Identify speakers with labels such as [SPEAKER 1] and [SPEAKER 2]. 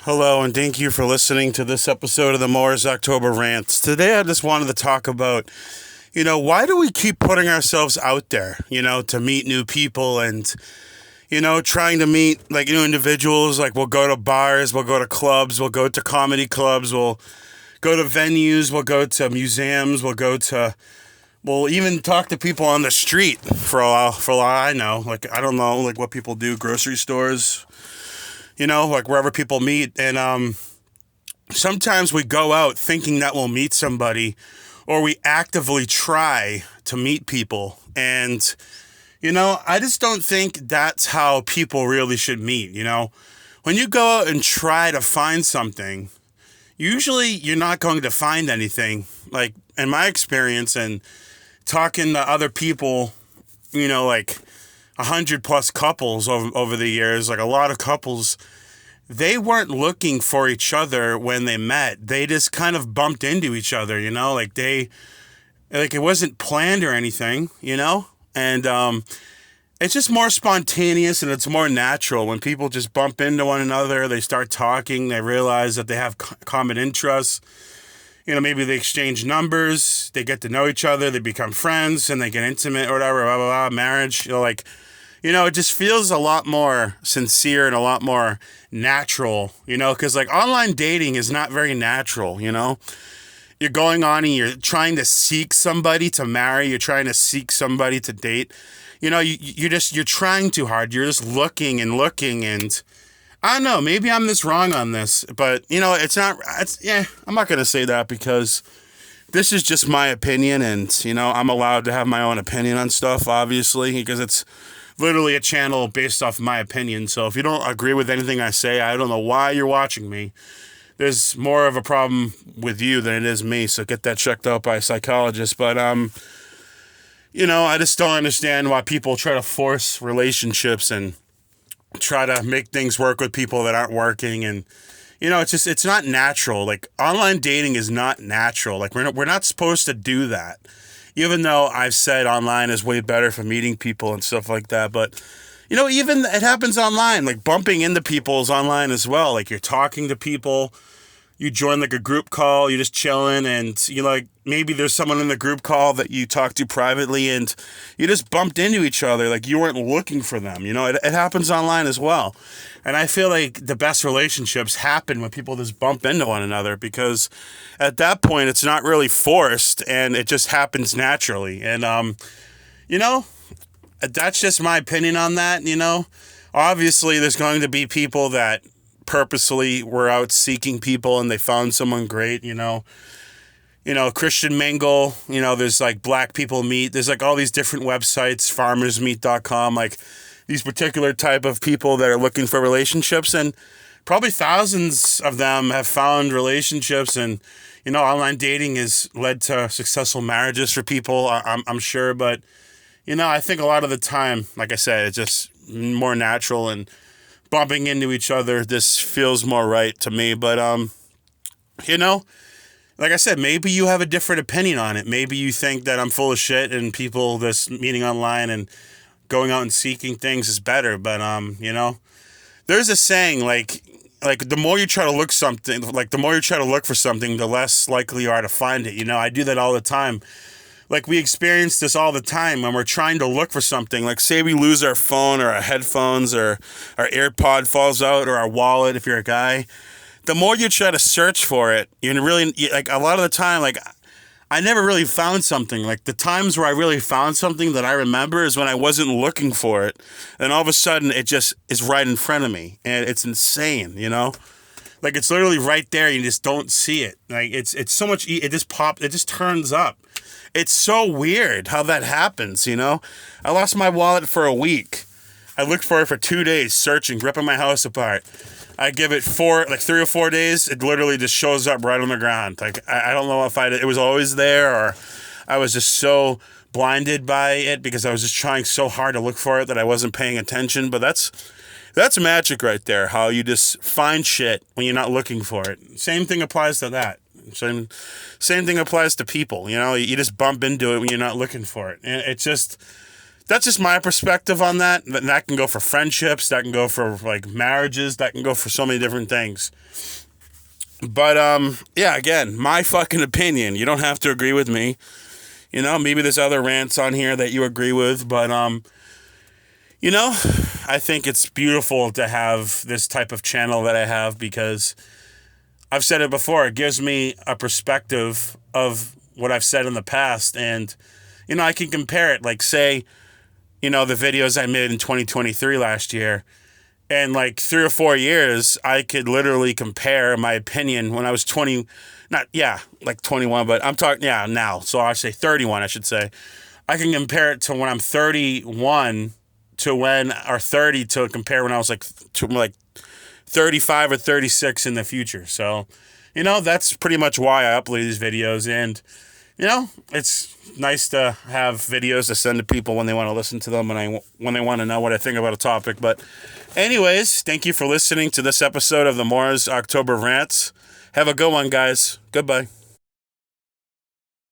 [SPEAKER 1] Hello, and thank you for listening to this episode of the Moore's October Rants. Today, I just wanted to talk about, why do we keep putting ourselves out there, to meet new people and, trying to meet, new individuals. Like, we'll go to bars, we'll go to clubs, we'll go to comedy clubs, we'll go to venues, we'll go to museums, we'll even talk to people on the street for all I know. Like, I don't know, what people do, grocery stores, wherever people meet. And sometimes we go out thinking that we'll meet somebody, or we actively try to meet people. And, I just don't think that's how people really should meet. When you go out and try to find something, usually you're not going to find anything. Like, in my experience and talking to other people, 100+ couples over the years, like a lot of couples, they weren't looking for each other when they met. They just kind of bumped into each other, it wasn't planned or anything, and it's just more spontaneous and it's more natural when people just bump into one another. They start talking, they realize that they have common interests. Maybe they exchange numbers, they get to know each other, they become friends, and they get intimate or whatever, blah, blah, blah, marriage. It just feels a lot more sincere and a lot more natural, because online dating is not very natural, You're going on and you're trying to seek somebody to marry, you're trying to seek somebody to date. You're trying too hard. You're just looking and I don't know, maybe I'm just wrong on this, but I'm not going to say that because this is just my opinion, and, I'm allowed to have my own opinion on stuff, obviously, because it's literally a channel based off my opinion. So if you don't agree with anything I say, I don't know why you're watching me. There's more of a problem with you than it is me, so get that checked out by a psychologist. But, I just don't understand why people try to force relationships and try to make things work with people that aren't working. And it's not natural. Like, online dating is not natural. Like, we're not supposed to do that, even though I've said online is way better for meeting people and stuff like that. But even it happens online. Like, bumping into people is online as well. Like, you're talking to people, you join a group call, you're just chilling, and maybe there's someone in the group call that you talk to privately, and you just bumped into each other. Like, you weren't looking for them. It happens online as well. And I feel like the best relationships happen when people just bump into one another, because at that point it's not really forced and it just happens naturally. And that's just my opinion on that. Obviously there's going to be people that purposely were out seeking people and they found someone great, Christian Mingle, there's Black People Meet, there's all these different websites, farmersmeet.com, these particular type of people that are looking for relationships, and probably thousands of them have found relationships, and online dating has led to successful marriages for people, I'm sure. But I think a lot of the time, like I said, it's just more natural, and bumping into each other, this feels more right to me. But like I said, maybe you have a different opinion on it. Maybe you think that I'm full of shit and people just meeting online and going out and seeking things is better. But there's a saying, like the more you try to look for something, the less likely you are to find it. I do that all the time. We experience this all the time when we're trying to look for something. Say we lose our phone or our headphones, or our AirPod falls out, or our wallet if you're a guy. The more you try to search for it, a lot of the time, I never really found something. The times where I really found something that I remember is when I wasn't looking for it. And all of a sudden, it just is right in front of me. And it's insane, it's literally right there. You just don't see it. It's so much, it just turns up. It's so weird how that happens, I lost my wallet for a week. I looked for it for 2 days, searching, ripping my house apart. I give it 3 or 4 days, it literally just shows up right on the ground. I don't know if it was always there, or I was just so blinded by it because I was just trying so hard to look for it that I wasn't paying attention. But that's magic right there, how you just find shit when you're not looking for it. Same thing applies to that. Same thing applies to people. You just bump into it when you're not looking for it. And it's just that's just my perspective on that. That can go for friendships, that can go for like marriages, that can go for so many different things. But yeah, again, my fucking opinion. You don't have to agree with me. You know, maybe there's other rants on here that you agree with, but you know, I think it's beautiful to have this type of channel that I have, because I've said it before, it gives me a perspective of what I've said in the past, and you know, I can compare it, like say, you know, the videos I made in 2023 last year, and like 3 or 4 years, I could literally compare my opinion when I was 20, not, yeah, like 21, but I'm talking, yeah, now. So I say 31, I should say. I can compare it to when I'm 31 to when, or 30 to compare when I was like, to like 35 or 36 in the future. So, you know, that's pretty much why I upload these videos. And, you know, it's nice to have videos to send to people when they want to listen to them and when they want to know what I think about a topic. But anyways, thank you for listening to this episode of the Moore's October Rants. Have a good one, guys. Goodbye.